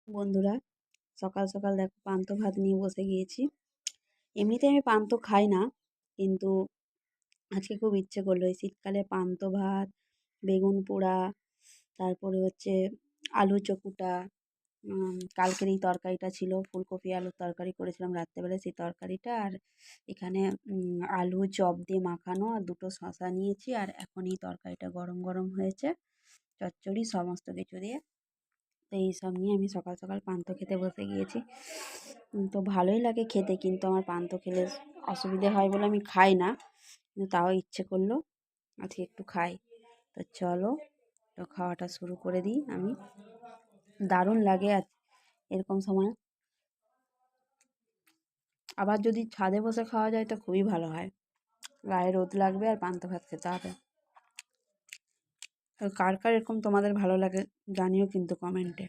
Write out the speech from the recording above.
বন্ধুরা, সকাল সকাল দেখো পান্তা ভাত নিয়ে বসে গিয়েছি। এমনিতে আমি পান্তা খাই না, কিন্তু আজকে খুব ইচ্ছে করলো এই শীতকালে পান্তা ভাত, বেগুন পোড়া, তারপরে হচ্ছে আলু চকুটা। কালকের এই তরকারিটা ছিল, ফুলকপি আলুর তরকারি করেছিলাম রাত্রেবেলায়, সেই তরকারিটা। আর এখানে আলু চপ দিয়ে মাখানো, আর দুটো শশা নিয়েছি। আর এখন এই তরকারিটা গরম গরম হয়েছে, চচ্চড়ি সমস্ত কিছু দিয়ে। তো এইসব নিয়ে আমি সকাল সকাল পান্তা খেতে বসে গিয়েছি। তো ভালোই লাগে খেতে, কিন্তু আমার পান্তা খেলে অসুবিধে হয় বলে আমি খাই না, কিন্তু তাও ইচ্ছে করলো আজকে একটু খাই। তো চলো, তো খাওয়াটা শুরু করে দিই আমি। দারুণ লাগে আজ এরকম সময়। আবার যদি ছাদে বসে খাওয়া যায় তো খুবই ভালো হয়, গায়ে রোদ লাগবে আর পান্তা ভাত খেতে হবে। তো কার কার এরকম তোমাদের ভালো লাগে জানিও কিন্তু কমেন্টে।